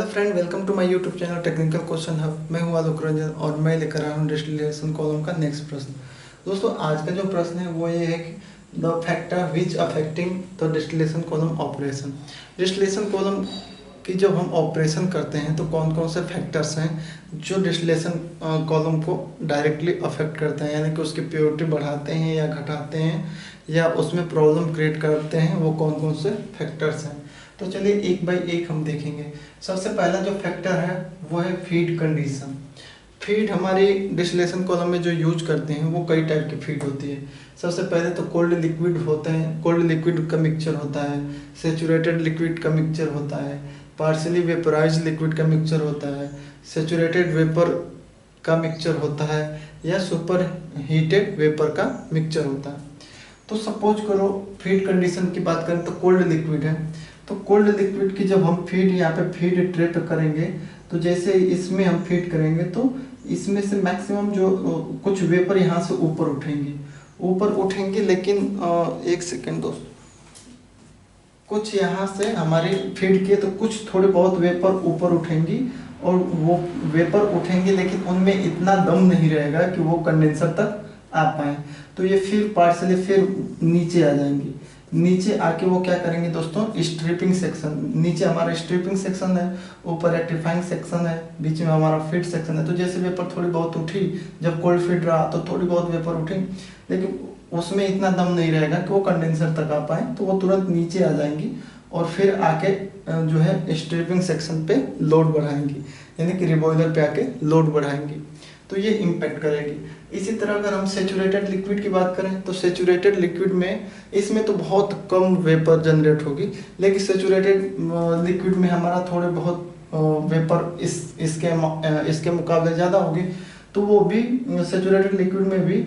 Hello friend, welcome to my YouTube channel technical question hub. मैं हूं आलोक रंजन और मैं लेकर आया हूं डिस्टिलेशन कॉलम का नेक्स्ट प्रश्न। दोस्तों, आज का जो प्रश्न है वो ये है कि the factor which affecting the distillation column operation. Distillation column की जब हम ऑपरेशन करते हैं तो कौन कौन से फैक्टर्स हैं जो डिस्टिलेशन कॉलम को डायरेक्टली अफेक्ट करते हैं, यानी कि उसकी प्योरिटी बढ़ाते हैं या घटाते हैं या उसमें प्रॉब्लम क्रिएट करते हैं, वो कौन कौन से फैक्टर्स हैं। तो चलिए एक बाय एक हम देखेंगे। सबसे पहला जो फैक्टर है वो है फीड कंडीशन। फीड हमारी डिस्टिलेशन कॉलम में जो यूज करते हैं वो कई टाइप की फीड होती है। सबसे पहले तो कोल्ड लिक्विड होते हैं, कोल्ड लिक्विड का मिक्सचर होता है, सेचुरेटेड लिक्विड का मिक्सचर होता है, पार्शियली वेपराइज्ड लिक्विड का मिक्सचर होता है, सेचुरेटेड वेपर का मिक्सचर होता है या सुपर हीटेड वेपर का मिक्सचर होता है। तो सपोज करो फीड कंडीशन की बात करें तो कोल्ड लिक्विड है, तो कोल्ड लिक्विड की जब हम फीड यहाँ पे फीड ट्रैप करेंगे तो जैसे इसमें हम फीड करेंगे तो इसमें से मैक्सिमम जो कुछ वेपर यहाँ से ऊपर उठेंगे, लेकिन एक सेकेंड दोस्तों, कुछ यहाँ से हमारी फीड के तो कुछ थोड़े बहुत वेपर ऊपर उठेंगी और वो वेपर उठेंगे लेकिन उनमें इतना दम नहीं रहेगा कि वो कंडेंसर तक आ पाए। तो ये फिर पार्शली फिर नीचे आ जाएंगी। नीचे आके वो क्या करेंगे दोस्तों, स्ट्रिपिंग सेक्शन, नीचे हमारा स्ट्रिपिंग सेक्शन है, ऊपर रेक्टिफाइंग सेक्शन है, बीच में हमारा फीड सेक्शन है। तो जैसे वेपर थोड़ी बहुत उठी, जब कोल्ड फीड रहा तो थोड़ी बहुत वेपर उठी, लेकिन उसमें इतना दम नहीं रहेगा कि वो कंडेंसर तक आ पाए, तो वो तुरंत नीचे आ जाएंगी और फिर आके जो है स्ट्रिपिंग सेक्शन पे लोड बढ़ाएंगी, यानी कि रिबॉइलर पे आके लोड बढ़ाएंगी। तो ये इम्पैक्ट करेगी। इसी तरह अगर हम सेचुरेटेड लिक्विड की बात करें तो सेचुरेटेड लिक्विड में इसमें तो बहुत कम वेपर जनरेट होगी, लेकिन सेचुरेटेड लिक्विड में हमारा थोड़े बहुत वेपर इसके मुकाबले ज़्यादा होगी। तो वो भी सेचुरेटेड लिक्विड में भी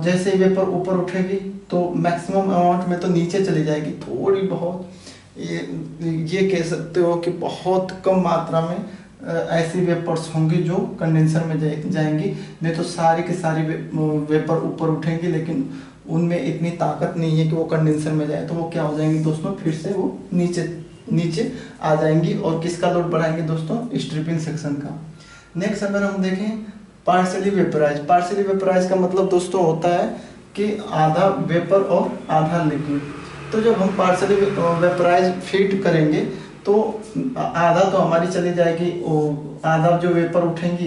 जैसे वेपर ऊपर उठेगी तो मैक्सिमम अमाउंट में तो नीचे चली जाएगी, थोड़ी बहुत ये कह सकते हो कि बहुत कम मात्रा में ऐसी वेपर्स होंगी जो कंडेंसर में जाएंगी। नहीं तो सारी की सारी वेपर ऊपर उठेंगी, लेकिन उनमें इतनी ताकत नहीं है कि वो कंडेंसर में जाए। तो वो क्या हो जाएंगी दोस्तों, फिर से वो नीचे आ जाएंगी और किसका लोड बढ़ाएंगे दोस्तों, स्ट्रिपिंग सेक्शन का। नेक्स्ट अगर हम देखें पार्शियली वेपराइज का मतलब दोस्तों होता है कि आधा वेपर और आधा लिक्विड। तो जब हम पार्शियली वेपराइज फीड करेंगे तो आधा तो हमारी चली जाएगी, आधा जो वेपर उठेंगी,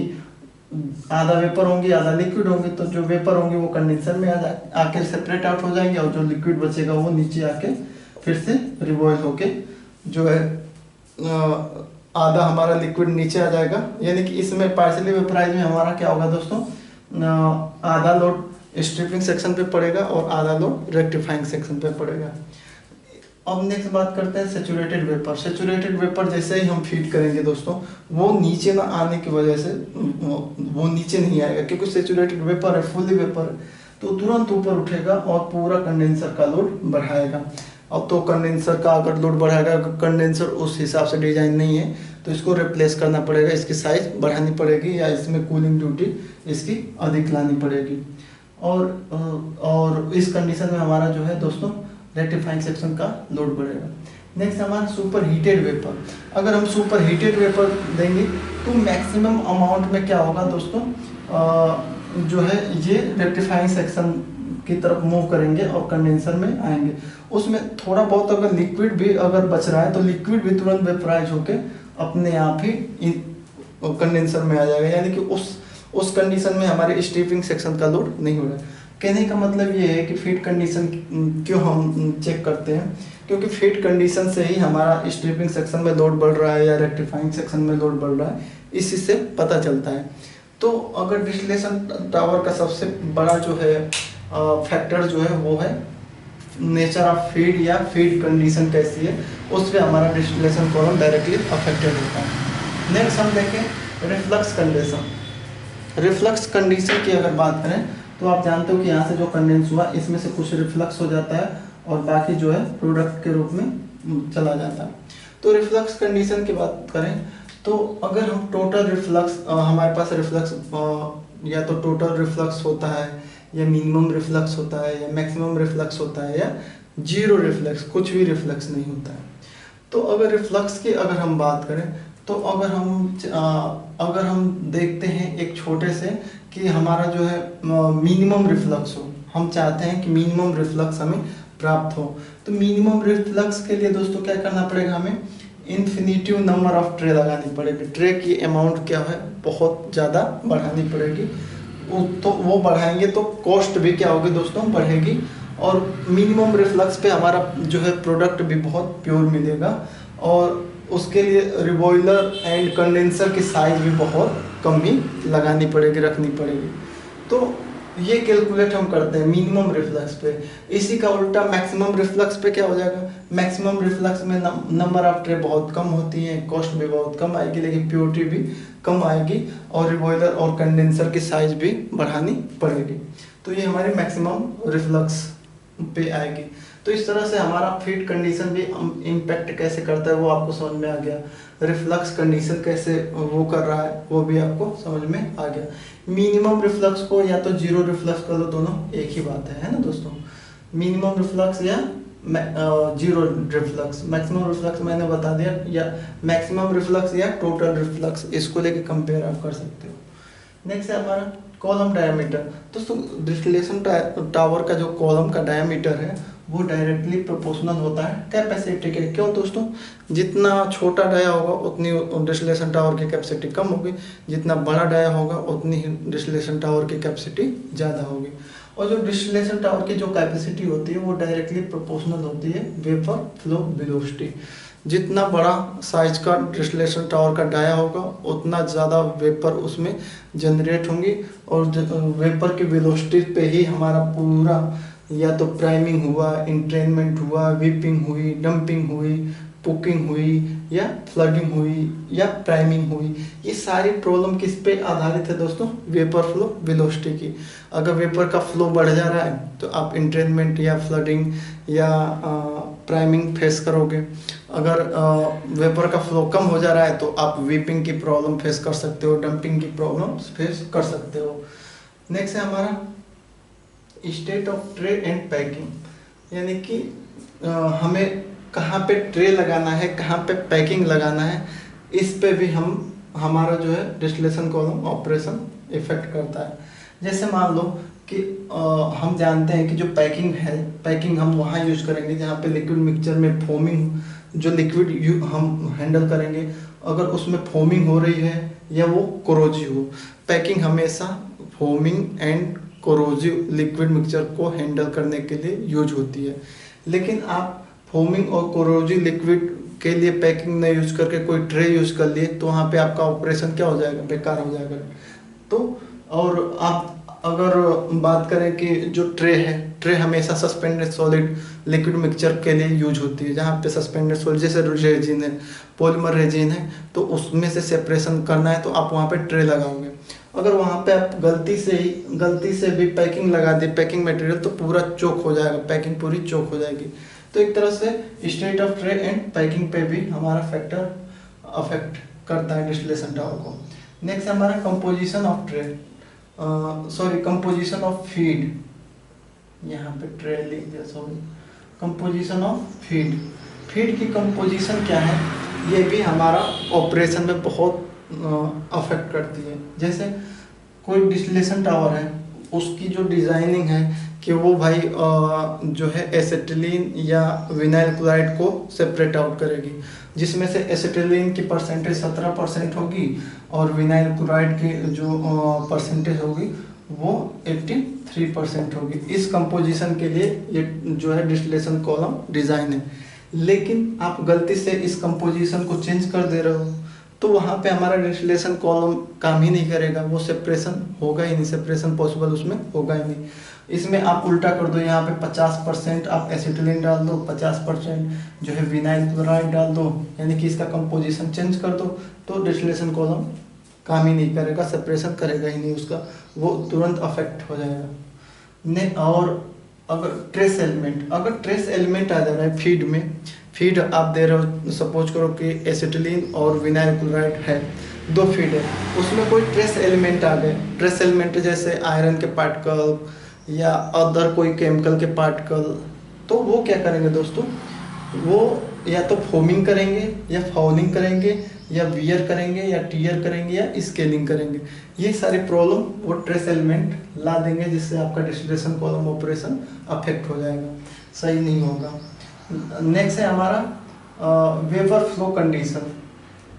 आधा वेपर होंगी आधा लिक्विड होंगी। तो जो वेपर होंगी वो कंडेंसर में आके सेपरेट आउट हो जाएंगे और जो लिक्विड बचेगा वो नीचे आके फिर से रिबॉइल होके जो है आधा हमारा लिक्विड नीचे आ जाएगा। यानी कि इसमें पार्शियली वेपराइज में हमारा क्या होगा दोस्तों, आधा लोड स्ट्रिपिंग सेक्शन पे पड़ेगा और आधा लोड रेक्टिफाइंग सेक्शन पे पड़ेगा। अब नेक्स्ट बात करते हैं सेचुरेटेड वेपर। सेचुरेटेड वेपर जैसे ही हम फीड करेंगे दोस्तों, वो नीचे ना आने की वजह से वो नीचे नहीं आएगा, क्योंकि सेचुरेटेड वेपर है, फुल्ली वेपर है, तो तुरंत ऊपर उठेगा और पूरा कंडेंसर का लोड बढ़ाएगा। अब तो कंडेंसर का अगर लोड बढ़ाएगा, कंडेंसर उस हिसाब से डिजाइन नहीं है तो इसको रिप्लेस करना पड़ेगा, इसकी साइज बढ़ानी पड़ेगी या इसमें कूलिंग ड्यूटी इसकी अधिक लानी पड़ेगी। और इस कंडीशन में हमारा जो है दोस्तों रेक्टिफाइंग सेक्शन का लोड बढ़ेगा। नेक्स्ट हमारा सुपर हीटेड वेपर। अगर हम सुपर हीटेड वेपर देंगे तो मैक्सिमम अमाउंट में क्या होगा दोस्तों, जो है ये रेक्टिफाइंग सेक्शन की तरफ मूव करेंगे और कंडेंसर में आएंगे। उसमें थोड़ा बहुत अगर लिक्विड भी अगर बच रहा है तो लिक्विड भी तुरंत वेपराइज होके अपने आप ही कंडेंसर में आ जाएगा, यानी कि उस कंडीशन में हमारे स्ट्रिपिंग सेक्शन का लोड नहीं हो रहा है। कहने का मतलब ये है कि फीड कंडीशन क्यों हम चेक करते हैं, क्योंकि फीड कंडीशन से ही हमारा स्ट्रिपिंग सेक्शन में लोड बढ़ रहा है या रेक्टिफाइंग सेक्शन में लोड बढ़ रहा है, इसी से पता चलता है। तो अगर डिस्टिलेशन टावर का सबसे बड़ा जो है फैक्टर जो है वो है नेचर ऑफ फीड या फीड कंडीशन कैसी है, उस पर हमारा डिस्टिलेशन कॉलम डायरेक्टली अफेक्टेड होता है। नेक्स्ट हम देखें रिफ्लक्स कंडीशन। रिफ्लक्स कंडीशन की अगर बात करें तो आप जानते हो कि यहाँ से जो कंडेंस हुआ इसमें से कुछ रिफ्लक्स हो जाता है और बाकी जो है प्रोडक्ट के रूप में चला जाता है। तो रिफ्लक्स कंडीशन की बात करें तो अगर हम टोटल रिफ्लक्स, हमारे पास रिफ्लक्स या तो टोटल रिफ्लक्स होता है या मिनिमम रिफ्लक्स होता है या मैक्सिमम रिफ्लक्स होता है या जीरो रिफ्लक्स, कुछ भी रिफ्लक्स नहीं होता है। तो अगर रिफ्लक्स की अगर हम बात करें, तो अगर हम देखते हैं एक छोटे से कि हमारा जो है मिनिमम रिफ्लक्स हो, हम चाहते हैं कि मिनिमम रिफ्लक्स हमें प्राप्त हो। तो मिनिमम रिफ्लक्स के लिए दोस्तों क्या करना पड़ेगा, हमें इन्फिनिटिव नंबर ऑफ ट्रे लगानी पड़ेगी। ट्रे की अमाउंट क्या है, बहुत ज़्यादा बढ़ानी पड़ेगी। तो वो बढ़ाएंगे तो कॉस्ट भी क्या होगी दोस्तों, बढ़ेगी, और मिनिमम रिफ्लक्स पे हमारा जो है प्रोडक्ट भी बहुत प्योर मिलेगा। और उसके लिए रिबॉइलर एंड कंडेंसर की साइज भी बहुत कम ही लगानी पड़ेगी, रखनी पड़ेगी। तो ये कैलकुलेट हम करते हैं मिनिमम रिफ्लक्स पे। इसी का उल्टा मैक्सिमम रिफ्लक्स पे क्या हो जाएगा, मैक्सिमम रिफ्लक्स में नंबर ऑफ ट्रे बहुत कम होती है, कॉस्ट भी बहुत कम आएगी, लेकिन प्योरिटी भी कम आएगी, और रिबॉइलर और कंडेंसर की साइज भी बढ़ानी पड़ेगी। तो ये हमारी मैक्सिमम रिफ्लक्स पे आएगी। तो इस तरह से हमारा फीड कंडीशन भी इम्पैक्ट कैसे करता है वो आपको समझ में आ गया। रिफ्लक्स कंडीशन कैसे वो कर रहा है वो भी आपको समझ में आ गया। मिनिमम रिफ्लक्स को या तो जीरो रिफ्लक्स कर लो, दोनों एक ही बात है ना दोस्तों। मिनिमम रिफ्लक्स या जीरो रिफ्लक्स, मैक्सिमम रिफ्लक्स मैंने बता दिया, या मैक्सिमम रिफ्लक्स या टोटल रिफ्लक्स, इसको लेके कंपेयर आप कर सकते हो। नेक्स्ट है हमारा कॉलम डायमीटर। दोस्तों डिस्टिलेशन टावर का जो कॉलम का डायमीटर है वो डायरेक्टली प्रोपोर्शनल होता है कैपेसिटी के। क्यों दोस्तों, जितना छोटा डाया होगा उतनी डिस्टिलेशन टावर की कैपेसिटी कम होगी, जितना बड़ा डाया होगा उतनी ही डिस्टिलेशन टावर की कैपेसिटी ज़्यादा होगी। और जो डिस्टिलेशन टावर की जो कैपेसिटी होती है वो डायरेक्टली प्रोपोर्शनल होती है वेपर फ्लो वेलोसिटी। जितना बड़ा साइज का डिस्टिलेशन टावर का डाया होगा उतना ज़्यादा वेपर उसमें जनरेट होंगी, और वेपर की वेलोसिटी पे ही हमारा पूरा या तो प्राइमिंग हुआ, इंट्रेनमेंट हुआ, वीपिंग हुई, डंपिंग हुई, पुकिंग हुई, या फ्लडिंग हुई, या प्राइमिंग हुई, ये सारी प्रॉब्लम किस पे आधारित है दोस्तों, वेपर फ्लो वेलोसिटी की। अगर वेपर का फ्लो बढ़ जा रहा है तो आप इंट्रेनमेंट या फ्लडिंग या प्राइमिंग फेस करोगे। अगर वेपर का फ्लो कम हो जा रहा है तो आप वीपिंग की प्रॉब्लम फेस कर सकते हो, डंपिंग की प्रॉब्लम फेस कर सकते हो। नेक्स्ट है हमारा state of tray and packing, यानी कि हमें कहाँ पे ट्रे लगाना है, कहाँ पे पैकिंग लगाना है, इस पे भी हमारा जो है डिस्टिलेशन कॉलम ऑपरेशन इफेक्ट करता है। जैसे मान लो कि हम जानते हैं कि जो पैकिंग है, पैकिंग हम वहाँ यूज करेंगे जहाँ पे लिक्विड मिक्सचर में फोमिंग, जो लिक्विड हम हैंडल करेंगे अगर उसमें फोमिंग हो रही है या वो कोरोजिव हो। पैकिंग हमेशा foaming and corrosive liquid mixture को हैंडल करने के लिए यूज होती है। लेकिन आप फोमिंग और कोरोजिव लिक्विड के लिए पैकिंग न यूज करके कोई ट्रे यूज कर लिए तो वहाँ पे आपका ऑपरेशन क्या हो जाएगा, बेकार हो जाएगा। तो और आप अगर बात करें कि जो ट्रे है, ट्रे हमेशा सस्पेंडेड सॉलिड लिक्विड मिक्सचर के लिए यूज होती है, जहाँ पे सस्पेंडेड सॉलिड जैसे रेजिन है, पॉलीमर रेजिन है, तो उसमें से सेपरेशन करना है तो आप वहाँ पे ट्रे लगाओगे। अगर वहाँ पे आप गलती से भी पैकिंग लगा दी, पैकिंग मटेरियल, तो पूरा चोक हो जाएगा, पैकिंग पूरी चोक हो जाएगी। तो एक तरह से state of tray and packing पे भी हमारा फैक्टर अफेक्ट करता है डिस्टिलेशन टावर को। नेक्स्ट हमारा composition of tray, composition of feed, यहाँ पे ट्रे लिख दिया, sorry, composition of feed. Feed की कंपोजिशन क्या है, ये भी हमारा ऑपरेशन में बहुत अफेक्ट करती है। जैसे कोई डिस्टिलेशन टावर है, उसकी जो डिज़ाइनिंग है कि वो भाई जो है एसिटिलीन या विनाइल क्लोराइड को सेपरेट आउट करेगी, जिसमें से एसिटिलीन की परसेंटेज 17% होगी और विनाइल क्लोराइड की जो परसेंटेज होगी वो 83% होगी। इस कंपोजिशन के लिए ये जो है डिस्टिलेशन कॉलम डिज़ाइन है। लेकिन आप गलती से इस कंपोजिशन को चेंज कर दे रहे हो तो वहाँ पे हमारा डिस्टिलेशन कॉलम काम ही नहीं करेगा, वो सेपरेशन होगा ही नहीं, सेपरेशन पॉसिबल उसमें होगा ही नहीं। इसमें आप उल्टा कर दो, यहाँ पे 50% आप एसिटिलीन डाल दो, 50% जो है विनाइल क्लोराइड डाल दो, यानी कि इसका कंपोजिशन चेंज कर दो, तो डिस्टिलेशन कॉलम काम ही नहीं करेगा, सेपरेशन करेगा ही नहीं उसका, वो तुरंत अफेक्ट हो जाएगा। ने और अगर ट्रेस एलिमेंट आ जा रहा है फीड में, फीड आप दे रहे हो, सपोज करो कि एसिटिलीन और विनाइल क्लोराइड है, 2 फीड है, उसमें कोई ट्रेस एलिमेंट आ गए, ट्रेस एलिमेंट जैसे आयरन के पार्टिकल या अदर कोई केमिकल के पार्टिकल, तो वो क्या करेंगे दोस्तों, वो या तो फोमिंग करेंगे या फाउलिंग करेंगे या वियर करेंगे या टीयर करेंगे या स्केलिंग करेंगे। ये सारी प्रॉब्लम वो ट्रेस एलिमेंट ला देंगे, जिससे आपका डिस्टिलेशन कॉलम ऑपरेशन अफेक्ट हो जाएगा, सही नहीं होगा। नेक्स्ट है हमारा vapour flow condition,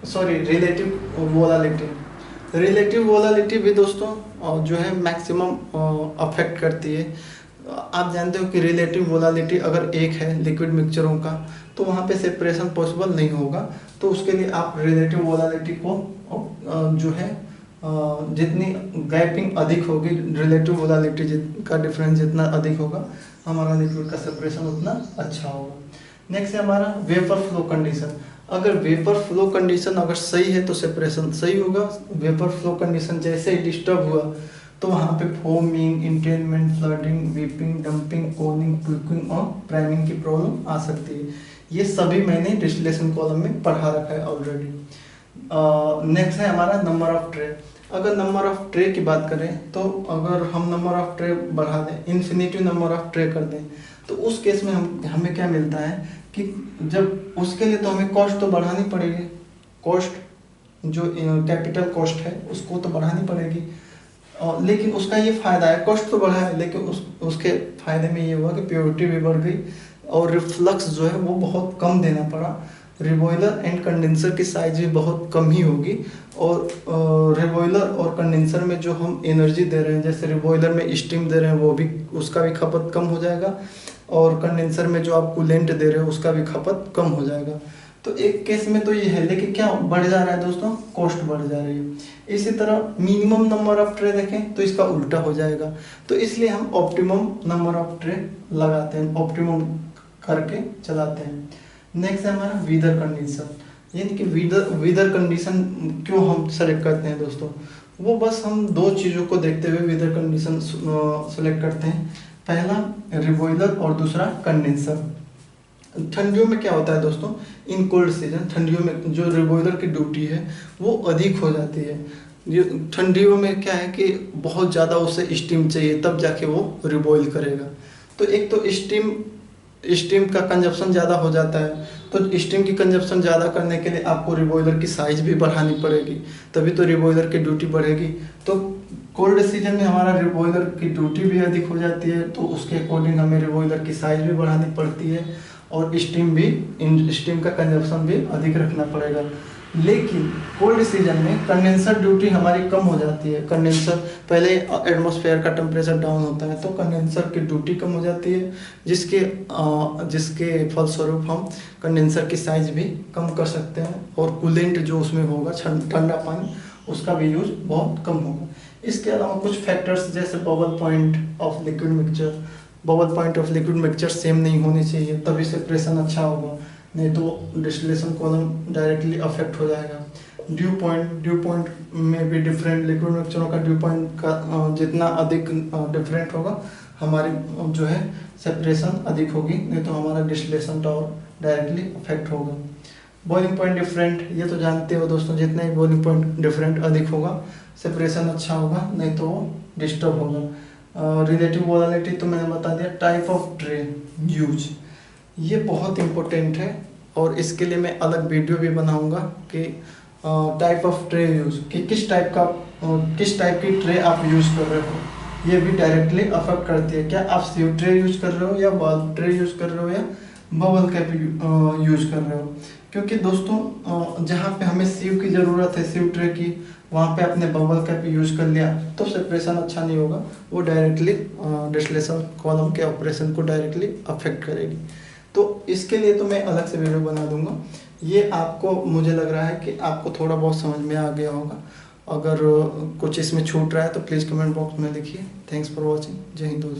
sorry relative volatility. Relative volatility भी दोस्तों जो है मैक्सिमम अफेक्ट करती है। आप जानते हो कि रिलेटिव वोलालिटी अगर एक है लिक्विड मिक्सचरों का तो वहाँ पे सेपरेशन पॉसिबल नहीं होगा। तो उसके लिए आप रिलेटिव वोलालिटी को जो है जितनी गैपिंग अधिक होगी, रिलेटिव वोलालिटी का डिफरेंस जितना अधिक होगा, हमारा लिक्विड का सेपरेशन उतना अच्छा होगा। नेक्स्ट है हमारा वेपर फ्लो कंडीशन। अगर वेपर फ्लो कंडीशन अगर सही है तो सेपरेशन सही होगा। वेपर फ्लो कंडीशन जैसे ही डिस्टर्ब हुआ तो वहाँ पे foaming, entrainment, flooding, weeping, dumping, coning, ट्विकिंग और प्राइमिंग की प्रॉब्लम आ सकती है। ये सभी मैंने डिस्टिलेशन कॉलम में पढ़ा रखा है ऑलरेडी। नेक्स्ट है हमारा नंबर ऑफ ट्रे। अगर नंबर ऑफ ट्रे की बात करें तो अगर हम नंबर ऑफ ट्रे बढ़ा दें, इन्फिनिटी नंबर ऑफ ट्रे कर दें, तो उस केस में हमें क्या मिलता है कि जब उसके लिए तो हमें कॉस्ट तो बढ़ानी पड़ेगी। कॉस्ट जो कैपिटल कॉस्ट है उसको तो बढ़ानी पड़ेगी, लेकिन उसका ये फायदा है, कॉस्ट तो बढ़ा है लेकिन उसके फायदे में ये हुआ कि प्योरिटी भी बढ़ गई और रिफ्लक्स जो है वो बहुत कम देना पड़ा। रिबॉयलर एंड कंडेंसर की साइज भी बहुत कम ही होगी और रिबॉयलर और कंडेंसर में जो हम एनर्जी दे रहे हैं, जैसे रिबॉयलर में स्टीम दे रहे हैं वो भी, उसका भी खपत कम हो जाएगा और कंडेंसर में जो आप कूलेंट दे रहे हो उसका भी खपत कम हो जाएगा। तो एक केस में तो ये है, लेकिन क्या बढ़ जा रहा है दोस्तों, कॉस्ट बढ़ जा रही है। इसी तरह मिनिमम नंबर ऑफ ट्रे देखें तो इसका उल्टा हो जाएगा, तो इसलिए हम ऑप्टिमम नंबर ऑफ ट्रे लगाते हैं, ऑप्टिमम करके चलाते हैं। नेक्स्ट है हमारा वीदर कंडीशन, यानी कि वीदर कंडीशन क्यों हम सेलेक्ट करते हैं दोस्तों, वो बस हम दो चीज़ों को देखते हुए वीदर कंडीशन सेलेक्ट करते हैं। पहला रिबॉयलर और दूसरा कंडेंसर। ठंडियों में क्या होता है दोस्तों, इन कोल्ड सीजन ठंडियों में जो रिबॉयलर की ड्यूटी है वो अधिक हो जाती है। ये ठंडियों में क्या है कि बहुत ज़्यादा उसे स्टीम चाहिए तब जाके वो रिबॉयल करेगा। तो एक तो स्टीम का कंजप्शन ज़्यादा हो जाता है, तो स्टीम की कंजप्शन ज़्यादा करने के लिए आपको रिबॉयलर की साइज भी बढ़ानी पड़ेगी, तभी तो रिबॉयलर की ड्यूटी बढ़ेगी। तो कोल्ड सीजन में हमारा रिबॉयलर की ड्यूटी भी अधिक हो जाती है, तो उसके अकॉर्डिंग हमें रिबॉयलर की साइज भी बढ़ानी पड़ती है और स्टीम का कंजप्शन भी अधिक रखना पड़ेगा। लेकिन कोल्ड सीजन में कंडेंसर ड्यूटी हमारी कम हो जाती है। कंडेंसर पहले एटमॉस्फेयर का टेम्परेचर डाउन होता है तो कंडेंसर की ड्यूटी कम हो जाती है, जिसके फलस्वरूप हम कंडेंसर की साइज भी कम कर सकते हैं और कूलेंट जो उसमें होगा ठंडा पानी उसका भी यूज बहुत कम होगा। इसके अलावा कुछ फैक्टर्स जैसे bubble point of liquid mixture same नहीं होनी चाहिए, तभी सेपरेशन अच्छा होगा, नहीं तो डिस्टिलेशन कॉलम डायरेक्टली अफेक्ट हो जाएगा। ड्यू पॉइंट में भी डिफरेंट, लिक्विड मिक्सचरों का ड्यू पॉइंट का जितना अधिक डिफरेंट होगा हमारी जो है सेपरेशन अधिक होगी, नहीं तो हमारा डिस्टिलेशन और डायरेक्टली अफेक्ट होगा। बॉइलिंग पॉइंट डिफरेंट, ये तो जानते हो दोस्तों, जितना ही बॉइलिंग पॉइंट डिफरेंट अधिक होगा सेपरेशन अच्छा होगा, नहीं तो वो डिस्टर्ब होगा। रिलेटिव वोलालिटी तो मैंने बता दिया। टाइप ऑफ ट्रे यूज, ये बहुत इम्पोर्टेंट है और इसके लिए मैं अलग वीडियो भी बनाऊंगा कि टाइप ऑफ ट्रे यूज, कि किस टाइप की ट्रे आप यूज कर रहे हो, ये भी डायरेक्टली अफेक्ट करती है। क्या आप सीव ट्रे यूज कर रहे हो या बल्ब ट्रे यूज कर रहे हो या बबल कैप यूज कर रहे हो, क्योंकि दोस्तों जहाँ पे हमें सीव की ज़रूरत है, सीव ट्रे की, वहाँ पे आपने बबल कैप यूज कर लिया तो सेपरेशन अच्छा नहीं होगा, वो डायरेक्टली डिस्टिलेशन कॉलम के ऑपरेशन को डायरेक्टली अफेक्ट करेगी। तो इसके लिए तो मैं अलग से वीडियो बना दूंगा। ये आपको, मुझे लग रहा है कि आपको थोड़ा बहुत समझ में आ गया होगा। अगर कुछ इसमें छूट रहा है तो प्लीज़ कमेंट बॉक्स में लिखिए। Thanks for watching. जय हिंद दोस्तों।